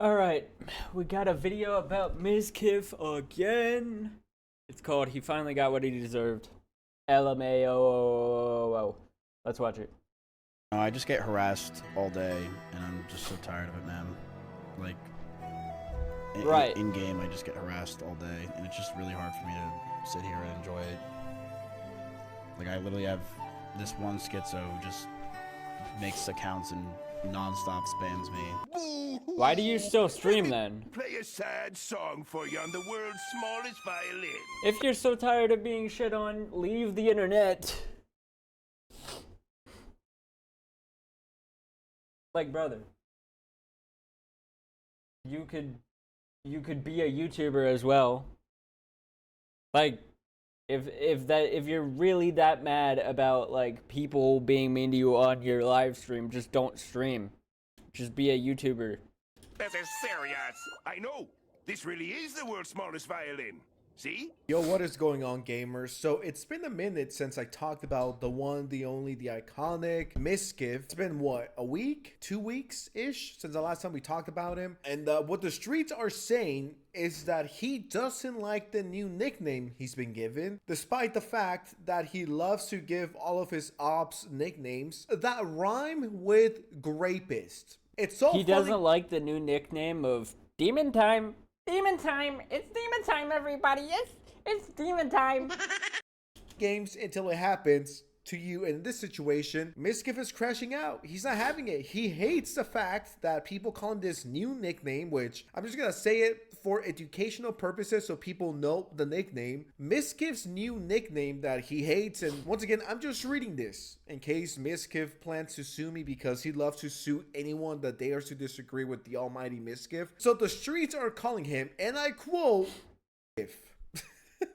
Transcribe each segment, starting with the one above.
Alright, we got a video about Mizkif again. It's called He Finally Got What He Deserved. LMAO. Let's watch it. I just get harassed all day, and I'm just so tired of it, man. Like, Right. in game, I just get harassed all day, and it's just really hard for me to sit here and enjoy it. Like, I literally have this one schizo who just makes accounts and non-stop spams me. Why do you still stream then? Play a sad song for you on the world's smallest violin. If you're so tired of being shit on, leave the internet. Like, brother, you could be a YouTuber as well. Like, if you're really that mad about like people being mean to you on your live stream, just don't stream. Just be a YouTuber. This is serious. I know. This really is the world's smallest violin. See? Yo, what is going on, gamers? So it's been a minute since I talked about the one, the only, the iconic Mizkif. It's been what, a week, 2 weeks ish since the last time we talked about him. And what the streets are saying is that he doesn't like the new nickname he's been given, despite the fact that he loves to give all of his ops nicknames that rhyme with grapist. It's so He funny. doesn't like the new nickname of Demon Time. Demon Time! It's Demon Time, everybody! It's Demon Time! Games until it happens to you. In this situation, Mizkif is crashing out. He's not having it. He hates the fact that people call him this new nickname, which I'm just gonna say it for educational purposes so people know the nickname. Mizkif's new nickname that he hates, and once again, I'm just reading this in case Mizkif plans to sue me because he loves to sue anyone that dares to disagree with the almighty Mizkif. So the streets are calling him, and I quote, if.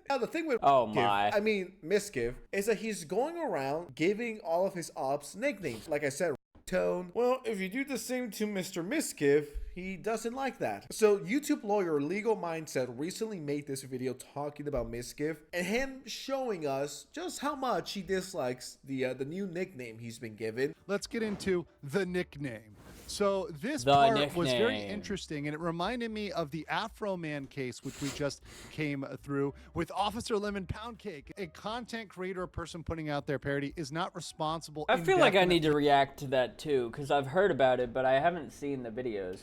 Now the thing with Mizkif is that he's going around giving all of his ops nicknames. Like I said, Tone. Well, if you do the same to Mr. Mizkif, he doesn't like that. So YouTube lawyer Legal Mindset recently made this video talking about Mizkif and him showing us just how much he dislikes the new nickname he's been given. Let's get into the nickname. So this The part was very nickname. interesting, and it reminded me of the Afro Man case, which we just came through with Officer Lemon Pound Cake. A content creator or person putting out their parody is not responsible. I feel like I need to react to that too, because I've heard about it, but I haven't seen the videos.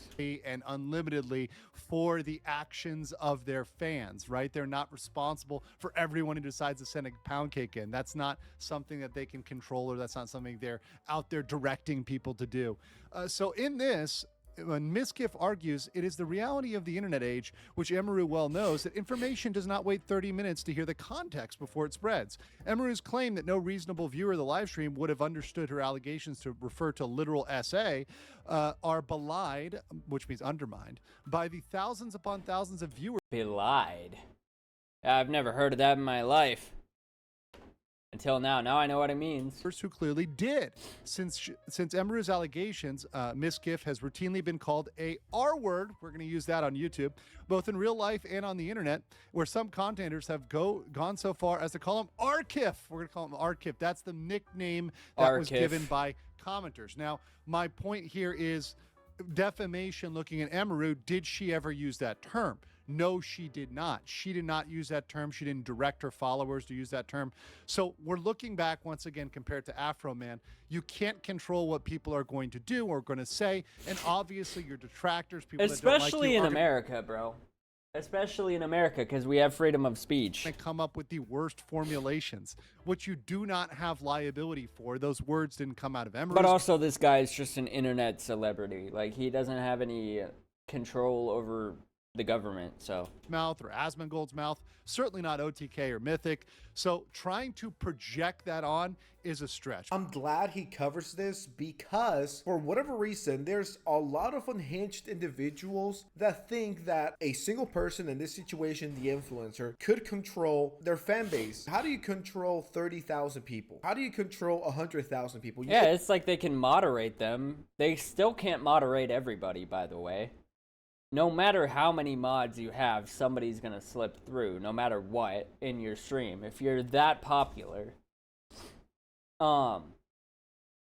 And unlimitedly for the actions of their fans, right? They're not responsible for everyone who decides to send a pound cake in. That's not something that they can control, or that's not something they're out there directing people to do. So in this, when Mizkif argues, it is the reality of the internet age, which Emaru well knows, that information does not wait 30 minutes to hear the context before it spreads. Emaru's claim that no reasonable viewer of the live stream would have understood her allegations to refer to literal SA are belied, which means undermined, by the thousands upon thousands of viewers. Belied. I've never heard of that in my life. Until now. Now I know what it means. Who clearly did. Since Emaru's allegations, Mizkif has routinely been called a R word. We're going to use that on YouTube, both in real life and on the internet, where some contenders have gone so far as to call him Arkif. We're going to call him Arkif. That's the nickname that was given by commenters. Now, my point here is defamation. Looking at Emaru, did she ever use that term? No, she did not. She did not use that term. She didn't direct her followers to use that term. So we're looking back once again compared to Afro Man. You can't control what people are going to do or going to say, and obviously your detractors, people that don't like Especially you, in are America, bro. Especially in America, because we have freedom of speech. going to come up with the worst formulations, which you do not have liability for. Those words didn't come out of Emaru's. But also, this guy's just an internet celebrity. Like, he doesn't have any control over the government, so mouth or Asmongold's mouth, certainly not OTK or Mythic. So trying to project that on is a stretch. I'm glad he covers this because for whatever reason, there's a lot of unhinged individuals that think that a single person, in this situation, the influencer, could control their fan base. How do you control 30,000 people? How do you control 100,000 people? yeah, it's like they can moderate them. They still can't moderate everybody, by the way. No matter how many mods you have, somebody's gonna slip through, no matter what, in your stream. If you're that popular.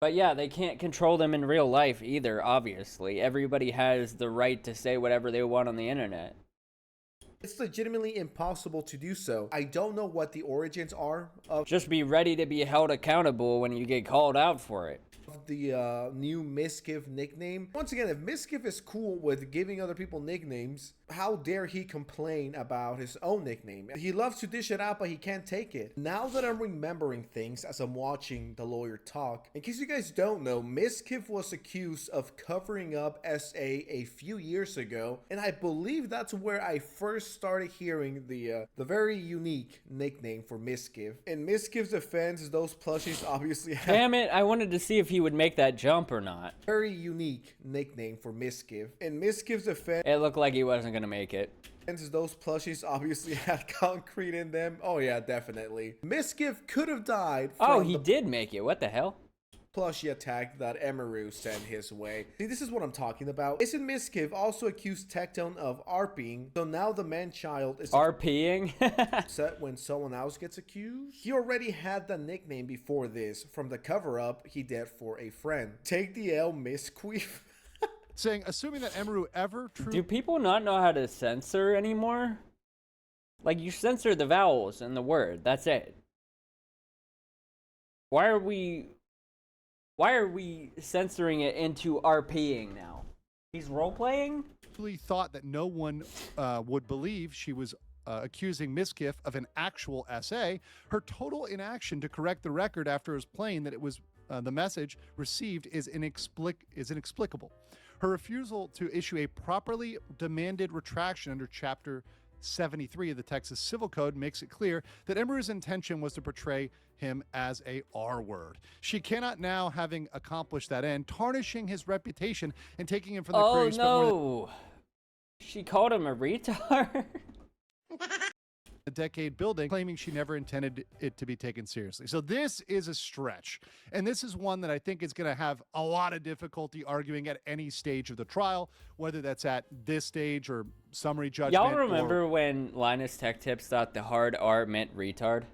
But yeah, they can't control them in real life either, obviously. Everybody has the right to say whatever they want on the internet. It's legitimately impossible to do so. I don't know what the origins are of Just be ready to be held accountable when you get called out for it. the new Mizkif nickname. Once again, if Mizkif is cool with giving other people nicknames, how dare he complain about his own nickname? He loves to dish it out, but he can't take it. Now that I'm remembering things as I'm watching the lawyer talk, in case you guys don't know, Mizkif was accused of covering up SA a few years ago, and I believe that's where I first started hearing the very unique nickname for Mizkif. In Mizkif's defense, those plushies obviously have Damn it, I wanted to see if he would make that jump or not. very unique nickname for Mizkif. In Mizkif's defense, It looked like he wasn't gonna make it. those plushies obviously had concrete in them. Oh yeah, definitely. Mizkif could have died from Oh, he the did make it. What the hell? plushie attack that Emeru sent his way. See, this is what I'm talking about. Isn't Mizkif also accused Tectone of RPing? So now the man-child is RPing? upset when someone else gets accused? He already had the nickname before this from the cover-up he did for a friend. Take the L, Mizkif. Saying, assuming that Emeru ever Do truly people not know how to censor anymore? Like, you censor the vowels in the word. That's it. Why are we censoring it into RPing now? He's role-playing? thought that no one would believe she was accusing Mizkif of an actual SA, her total inaction to correct the record after it was plain that it was the message received is inexplicable. Her refusal to issue a properly demanded retraction under Chapter 73 of the Texas Civil Code makes it clear that Emeru's intention was to portray him as a R-word. She cannot now, having accomplished that end, tarnishing his reputation and taking him from the career Oh he spent more than no! She called him a retard? a decade building, claiming she never intended it to be taken seriously. So this is a stretch. And this is one that I think is going to have a lot of difficulty arguing at any stage of the trial, whether that's at this stage or summary judgment. Y'all remember when Linus Tech Tips thought the hard R meant retard?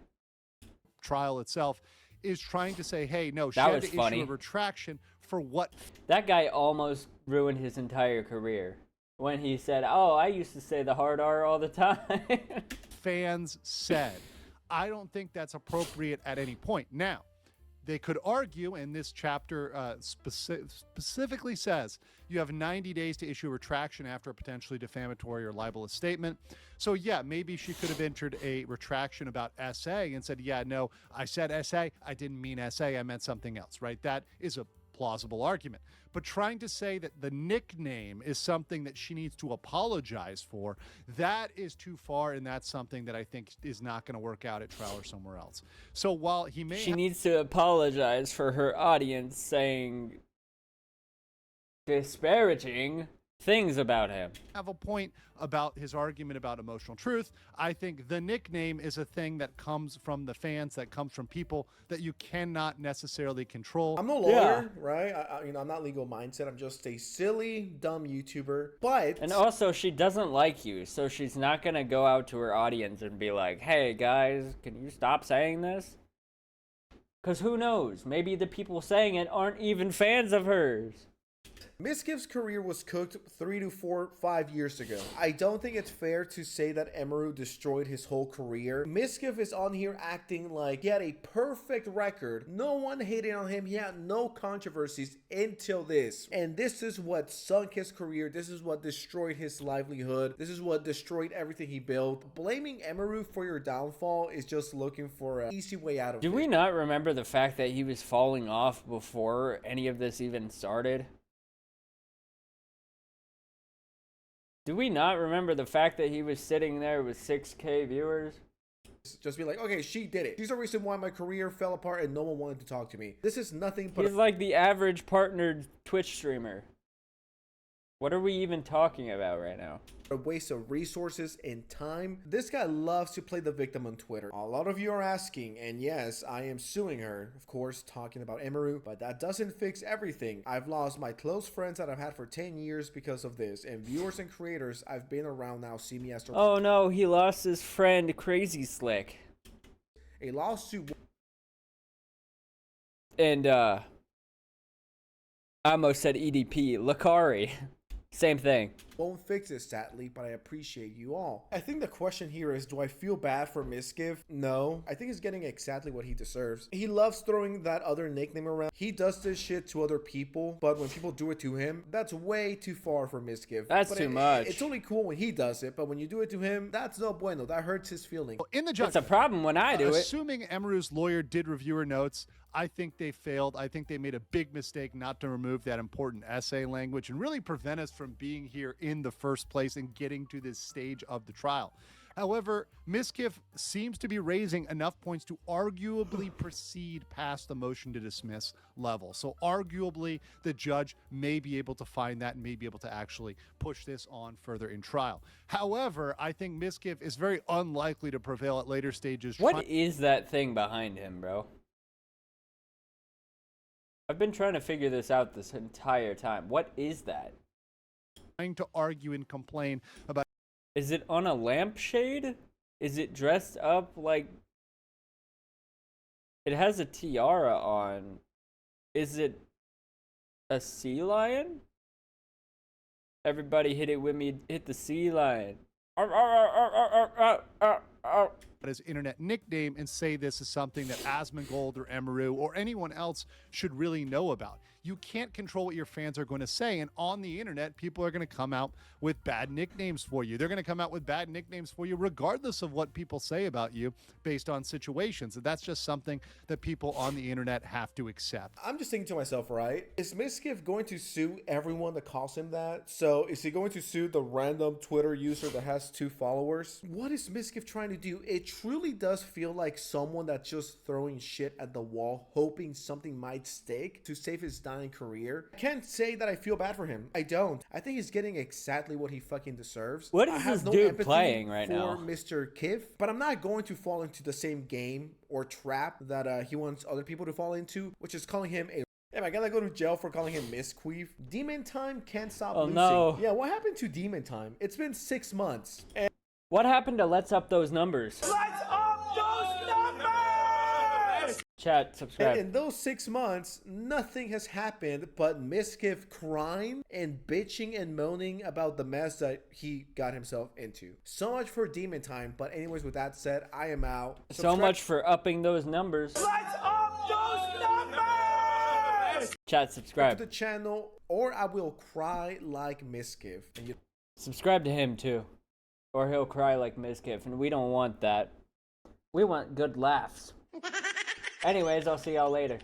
Trial itself is trying to say, hey, no, she That had was to funny. issue a retraction for what That guy almost ruined his entire career when he said, oh, I used to say the hard R all the time. fans said. I don't think that's appropriate at any point. Now, they could argue, and this chapter specifically says you have 90 days to issue a retraction after a potentially defamatory or libelous statement. So yeah, maybe she could have entered a retraction about SA and said, yeah, no, I said SA, I didn't mean SA, I meant something else, right? That is a plausible argument. But trying to say that the nickname is something that she needs to apologize for, that is too far, and that's something that I think is not going to work out at trial or somewhere else. So while he may She needs to apologize for her audience saying disparaging things about him. have a point about his argument about emotional truth, I think the nickname is a thing that comes from the fans, that comes from people that you cannot necessarily control. I'm no lawyer, right? I'm not legal mindset. I'm just a silly, dumb YouTuber. But And also, she doesn't like you, so she's not gonna go out to her audience and be like, hey guys, can you stop saying this? Because who knows? Maybe the people saying it aren't even fans of hers. Mizkif's career was cooked 3 to 5 years ago. I don't think it's fair to say that Emeru destroyed his whole career. Mizkif is on here acting like he had a perfect record. No one hated on him. He had no controversies until this. And this is what sunk his career. This is what destroyed his livelihood. This is what destroyed everything he built. Blaming Emeru for your downfall is just looking for an easy way out of it. Do we not remember the fact that he was falling off before any of this even started? Do we not remember the fact that he was sitting there with 6K viewers? Just be like, okay, she did it. She's the reason why my career fell apart and no one wanted to talk to me. This is nothing but He's like the average partnered Twitch streamer. What are we even talking about right now? a waste of resources and time. This guy loves to play the victim on Twitter. A lot of you are asking, and yes, I am suing her, of course, talking about Emeru, but that doesn't fix everything. I've lost my close friends that I've had for 10 years because of this, and viewers and creators I've been around now see me as Oh no, he lost his friend Crazy Slick. a lawsuit. And I almost said EDP. Lakari. Same thing. Won't fix it, sadly, but I appreciate you all. I think the question here is, do I feel bad for Mizkif? No. I think he's getting exactly what he deserves. He loves throwing that other nickname around. He does this shit to other people, but when people do it to him, that's way too far for Mizkif. That's too much. It's only cool when he does it, but when you do it to him, that's no bueno. That hurts his feeling. In the It's judgment, a problem when I do it. assuming Emru's lawyer did reviewer notes, I think they failed. I think they made a big mistake not to remove that important essay language and really prevent us from being here in the first place and getting to this stage of the trial. However, Mizkif seems to be raising enough points to arguably proceed past the motion to dismiss level. So arguably, the judge may be able to find that and may be able to actually push this on further in trial. However, I think Mizkif is very unlikely to prevail at later stages. What is that thing behind him, bro? I've been trying to figure this out this entire time. What is that? Trying to argue and complain about. Is it on a lampshade? Is it dressed up like... It has a tiara on. Is it a sea lion? Everybody hit it with me. Hit the sea lion. His internet nickname and say this is something that Asmongold or Emeru or anyone else should really know about. You can't control what your fans are going to say, and on the internet, people are going to come out with bad nicknames for you. They're going to come out with bad nicknames for you regardless of what people say about you based on situations, and that's just something that people on the internet have to accept. I'm just thinking to myself, right? Is Mizkif going to sue everyone that calls him that? So is he going to sue the random Twitter user that has 2 followers? What is Mizkif trying to do? It truly does feel like someone that's just throwing shit at the wall, hoping something might stick to save his dying career. I can't say that I feel bad for him. I don't. I think he's getting exactly what he fucking deserves. What I is have this no dude empathy playing right for now? Mr. Kif, but I'm not going to fall into the same game or trap that he wants other people to fall into, which is calling him a... Am I gonna go to jail for calling him Mizkif? Demon Time can't stop losing. No. Yeah, what happened to Demon Time? It's been 6 months. And What happened to Let's Up Those Numbers? Let's up those numbers! Chat, subscribe. in those 6 months, nothing has happened but Mizkif crying and bitching and moaning about the mess that he got himself into. So much for Demon Time, but anyways, with that said, I am out. So much for upping those numbers. Let's up those numbers! Chat, to subscribe. the channel, or I will cry like Mizkif. And you Subscribe to him too. Or he'll cry like Mizkif, and we don't want that. We want good laughs. Anyways, I'll see y'all later.